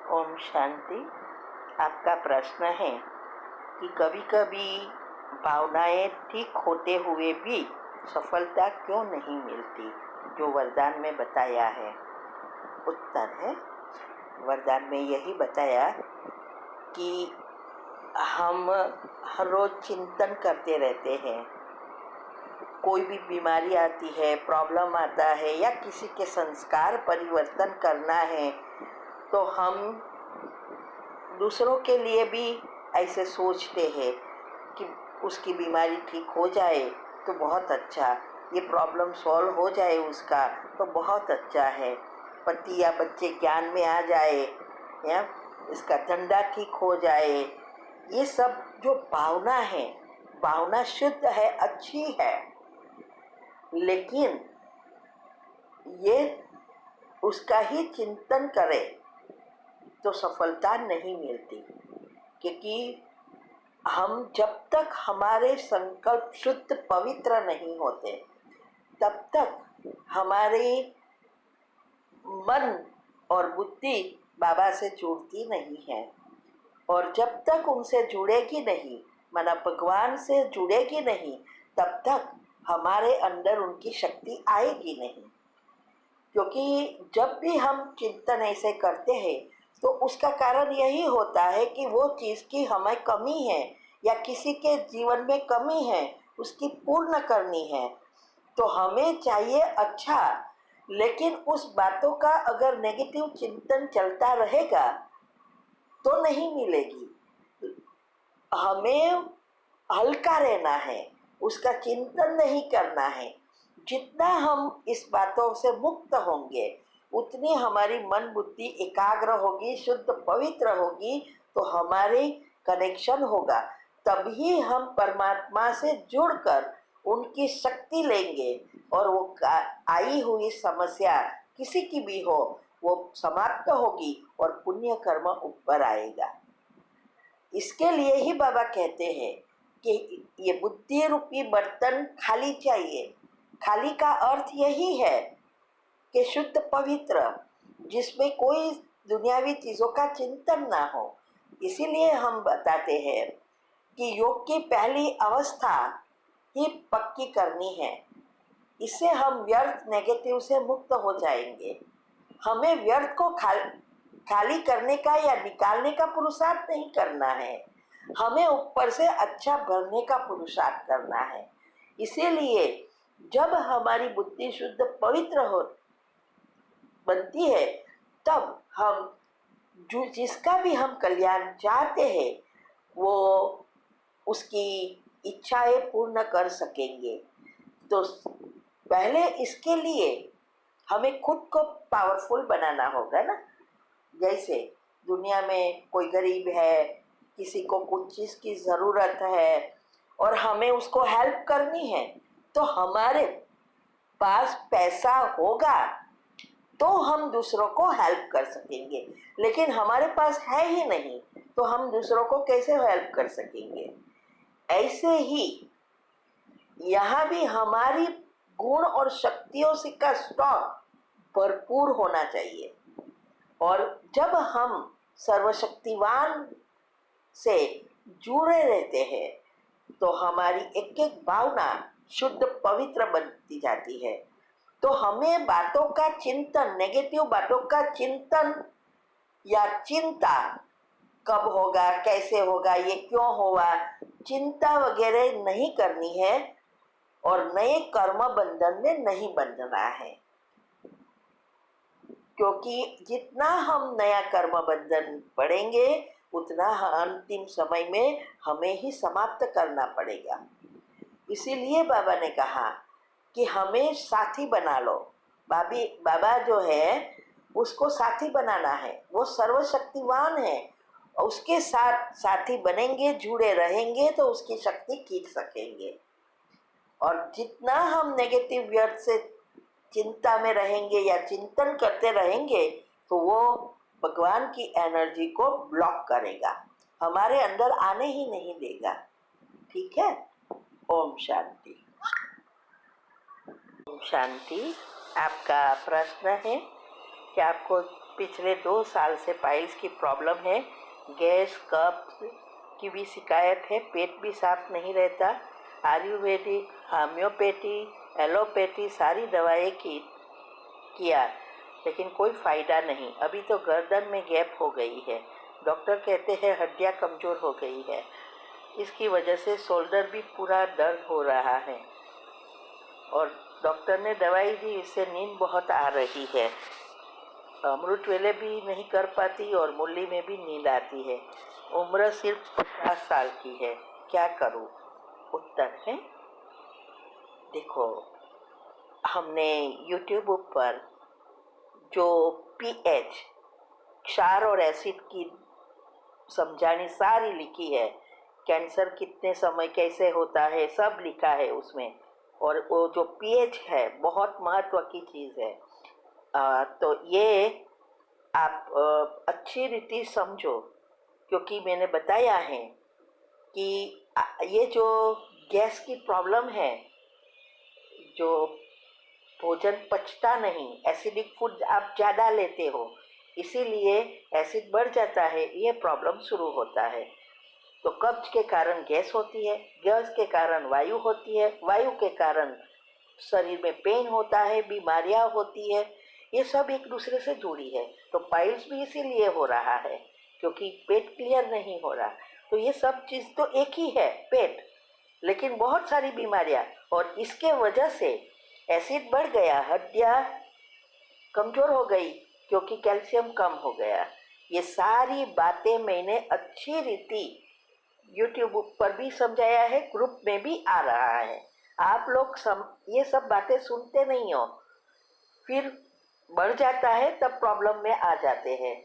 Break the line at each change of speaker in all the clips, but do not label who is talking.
ओम शांति। आपका प्रश्न है कि कभी-कभी भावनाएं ठीक होते हुए भी सफलता क्यों नहीं मिलती, जो वरदान में बताया है। उत्तर है, वरदान में यही बताया कि हम हर रोज चिंतन करते रहते हैं। कोई भी बीमारी आती है, प्रॉब्लम आता है या किसी के संस्कार परिवर्तन करना है, तो हम दूसरों के लिए भी ऐसे सोचते हैं कि उसकी बीमारी ठीक हो जाए तो बहुत अच्छा, ये प्रॉब्लम सॉल्व हो जाए उसका तो बहुत अच्छा है, पति या बच्चे ज्ञान में आ जाए या इसका धंधा ठीक हो जाए। ये सब जो भावना है, भावना शुद्ध है, अच्छी है, लेकिन ये उसका ही चिंतन करें तो सफलता नहीं मिलती, क्योंकि हम जब तक हमारे संकल्प शुद्ध पवित्र नहीं होते तब तक हमारे मन और बुद्धि बाबा से जुड़ती नहीं है, और जब तक उनसे जुड़ेगी नहीं, माना भगवान से जुड़ेगी नहीं, तब तक हमारे अंदर उनकी शक्ति आएगी नहीं। क्योंकि जब भी हम चिंतन ऐसे करते हैं तो उसका कारण यही होता है कि वो चीज़ की हमें कमी है या किसी के जीवन में कमी है, उसकी पूर्ण करनी है। तो हमें चाहिए अच्छा, लेकिन उस बातों का अगर नेगेटिव चिंतन चलता रहेगा तो नहीं मिलेगी। हमें हल्का रहना है, उसका चिंतन नहीं करना है। जितना हम इस बातों से मुक्त होंगे उतनी हमारी मन बुद्धि एकाग्र होगी, शुद्ध पवित्र होगी, तो हमारी कनेक्शन होगा। तभी हम परमात्मा से जुड़कर उनकी शक्ति लेंगे और वो आई हुई समस्या किसी की भी हो वो समाप्त होगी और पुण्य कर्म ऊपर आएगा। इसके लिए ही बाबा कहते हैं कि ये बुद्धि रूपी बर्तन खाली चाहिए। खाली का अर्थ यही है कि शुद्ध पवित्र, जिसमें कोई दुनियावी चीज़ों का चिंतन ना हो। इसीलिए हम बताते हैं कि योग की पहली अवस्था ही पक्की करनी है। इससे हम व्यर्थ नेगेटिव से मुक्त हो जाएंगे। हमें व्यर्थ को खाली करने का या निकालने का पुरुषार्थ नहीं करना है, हमें ऊपर से अच्छा भरने का पुरुषार्थ करना है। इसीलिए जब हमारी बुद्धि शुद्ध पवित्र हो बनती है, तब हम जो जिसका भी हम कल्याण चाहते हैं वो उसकी इच्छाएं पूर्ण कर सकेंगे। तो पहले इसके लिए हमें खुद को पावरफुल बनाना होगा ना। जैसे दुनिया में कोई गरीब है, किसी को कुछ चीज़ की ज़रूरत है और हमें उसको हेल्प करनी है, तो हमारे पास पैसा होगा तो हम दूसरों को हेल्प कर सकेंगे, लेकिन हमारे पास है ही नहीं तो हम दूसरों को कैसे हेल्प कर सकेंगे। ऐसे ही यहाँ भी हमारी गुण और शक्तियों से का स्टॉक भरपूर होना चाहिए, और जब हम सर्वशक्तिवान से जुड़े रहते हैं तो हमारी एक एक भावना शुद्ध पवित्र बनती जाती है। तो हमें बातों का चिंतन, नेगेटिव बातों का चिंतन या चिंता कब होगा, कैसे होगा, ये क्यों होगा, चिंता वगैरह नहीं करनी है और नए कर्म बंधन में नहीं बंधना है। क्योंकि जितना हम नया कर्म बंधन पड़ेंगे उतना अंतिम समय में हमें ही समाप्त करना पड़ेगा। इसीलिए बाबा ने कहा कि हमें साथी बना लो। बाबा जो है उसको साथी बनाना है, वो सर्वशक्तिवान है, उसके साथ साथी बनेंगे, जुड़े रहेंगे तो उसकी शक्ति खींच सकेंगे। और जितना हम नेगेटिव व्यर्थ से चिंता में रहेंगे या चिंतन करते रहेंगे तो वो भगवान की एनर्जी को ब्लॉक करेगा, हमारे अंदर आने ही नहीं देगा। ठीक है। ओम शांति। ओम शांति। आपका प्रश्न है कि आपको पिछले 2 साल से पाइल्स की प्रॉब्लम है। गैस कफ की भी शिकायत है, पेट भी साफ नहीं रहता। आयुर्वेदिक, होम्योपैथी, एलोपैथी सारी दवाएं किया लेकिन कोई फ़ायदा नहीं। अभी तो गर्दन में गैप हो गई है। डॉक्टर कहते हैं हड्डियां कमज़ोर हो गई है। इसकी वजह से शोल्डर भी पूरा दर्द हो रहा है और डॉक्टर ने दवाई दी, इससे नींद बहुत आ रही है। अमृत वेले भी नहीं कर पाती और मुरली में भी नींद आती है। उम्र सिर्फ 50 साल की है, क्या करूं? उत्तर है, देखो, हमने यूट्यूब पर जो पीएच, क्षार और एसिड की समझानी सारी लिखी है। कैंसर कितने समय कैसे होता है सब लिखा है उसमें। और वो जो पीएच है बहुत महत्व की चीज़ है। तो ये आप अच्छी रीति समझो, क्योंकि मैंने बताया है कि ये जो गैस की प्रॉब्लम है, जो भोजन पचता नहीं, एसिडिक फूड आप ज़्यादा लेते हो, इसीलिए एसिड बढ़ जाता है, ये प्रॉब्लम शुरू होता है। तो कब्ज के कारण गैस होती है, गैस के कारण वायु होती है, वायु के कारण शरीर में पेन होता है, बीमारियां होती है। ये सब एक दूसरे से जुड़ी है। तो पाइल्स भी इसीलिए हो रहा है क्योंकि पेट क्लियर नहीं हो रहा। तो ये सब चीज़ तो एक ही है, पेट, लेकिन बहुत सारी बीमारियां, और इसके वजह से एसिड बढ़ गया, हड्डियां कमज़ोर हो गई क्योंकि कैल्शियम कम हो गया। ये सारी बातें मैंने अच्छी रीति यूट्यूब पर भी समझाया है, ग्रुप में भी आ रहा है। आप लोग ये सब बातें सुनते नहीं हो, फिर बढ़ जाता है तब प्रॉब्लम में आ जाते हैं।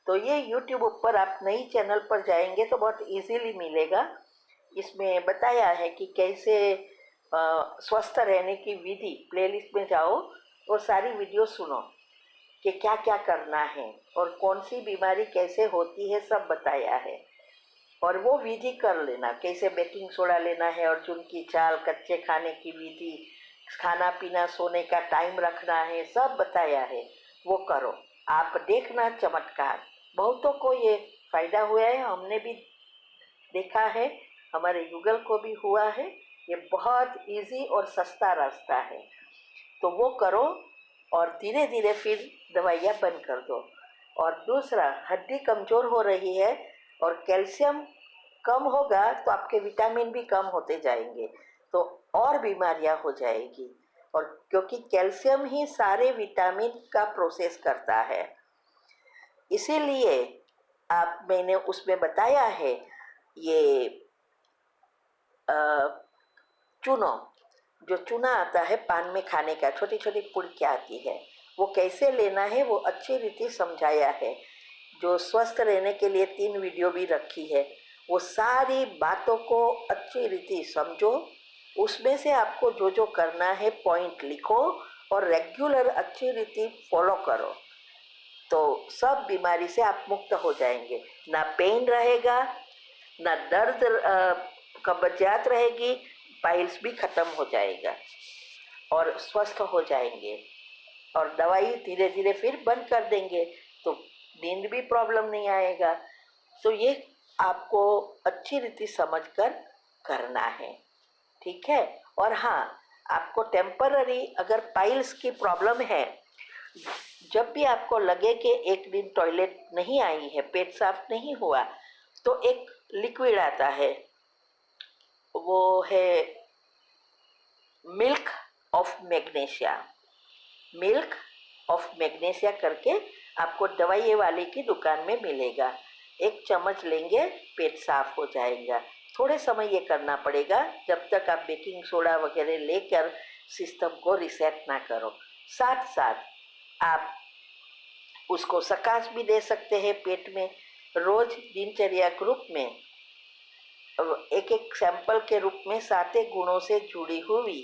तो ये यूट्यूब पर आप नई चैनल पर जाएंगे तो बहुत इजीली मिलेगा। इसमें बताया है कि कैसे स्वस्थ रहने की विधि। प्लेलिस्ट में जाओ और सारी वीडियो सुनो कि क्या क्या करना है और कौन सी बीमारी कैसे होती है, सब बताया है। और वो विधि कर लेना, कैसे बेकिंग सोडा लेना है, अर्जुन की चाल, कच्चे खाने की विधि, खाना पीना, सोने का टाइम रखना है, सब बताया है। वो करो, आप देखना चमत्कार। बहुतों को ये फायदा हुआ है, हमने भी देखा है, हमारे युगल को भी हुआ है। ये बहुत इजी और सस्ता रास्ता है, तो वो करो और धीरे धीरे फिर दवाइयाँ बंद कर दो। और दूसरा, हड्डी कमज़ोर हो रही है और कैल्शियम कम होगा तो आपके विटामिन भी कम होते जाएंगे, तो और बीमारियां हो जाएगी। और क्योंकि कैल्शियम ही सारे विटामिन का प्रोसेस करता है, इसीलिए मैंने उसमें बताया है ये चूनो, जो चूना आता है पान में खाने का, छोटी छोटी पुड़कियाँ आती है, वो कैसे लेना है वो अच्छी रीति समझाया है। जो स्वस्थ रहने के लिए 3 वीडियो भी रखी है, वो सारी बातों को अच्छी रीति समझो। उसमें से आपको जो जो करना है पॉइंट लिखो और रेगुलर अच्छी रीति फॉलो करो, तो सब बीमारी से आप मुक्त हो जाएंगे। ना पेन रहेगा, ना दर्द, कब्जियत रहेगी, पाइल्स भी खत्म हो जाएगा और स्वस्थ हो जाएंगे। और दवाई धीरे धीरे फिर बंद कर देंगे तो नींद भी प्रॉब्लम नहीं आएगा। तो ये आपको अच्छी रीति समझकर करना है, ठीक है। और हाँ, आपको टेम्पररी अगर पाइल्स की प्रॉब्लम है, जब भी आपको लगे कि एक दिन टॉयलेट नहीं आई है, पेट साफ नहीं हुआ, तो एक लिक्विड आता है, वो है milk of magnesia. Milk of magnesia करके आपको दवाई वाले की दुकान में मिलेगा। 1 चम्मच लेंगे, पेट साफ हो जाएगा। थोड़े समय ये करना पड़ेगा जब तक आप बेकिंग सोडा वगैरह लेकर सिस्टम को रिसेट ना करो। साथ साथ आप उसको सकाश भी दे सकते हैं पेट में। रोज दिनचर्या ग्रुप में एक एक सैंपल के रूप में 7 गुणों से जुड़ी हुई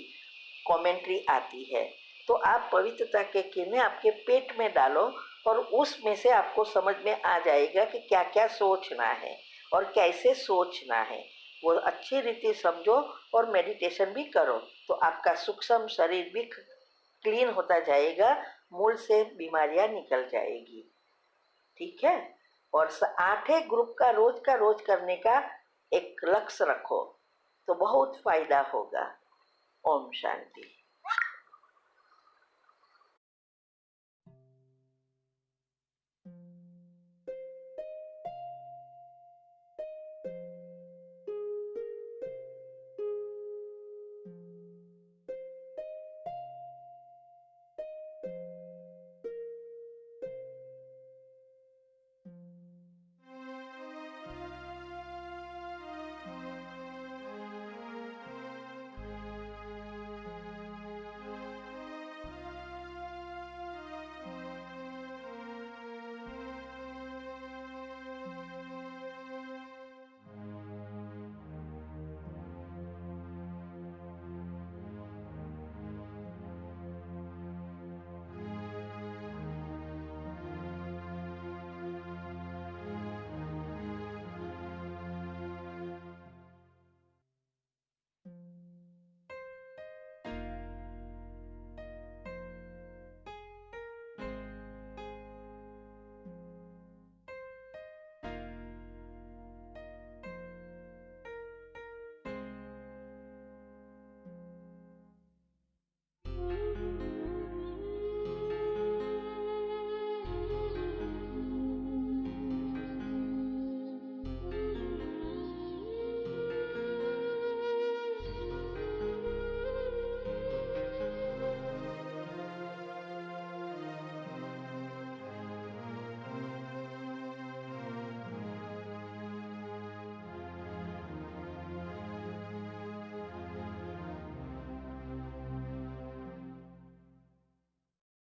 कमेंट्री आती है, तो आप पवित्रता के किरणें आपके पेट में डालो और उसमें से आपको समझ में आ जाएगा कि क्या क्या सोचना है और कैसे सोचना है। वो अच्छी रीति समझो और मेडिटेशन भी करो, तो आपका सूक्ष्म शरीर भी क्लीन होता जाएगा, मूल से बीमारियां निकल जाएगी। ठीक है। और 8 ग्रुप का रोज करने का एक लक्ष्य रखो तो बहुत फायदा होगा। ओम शांति।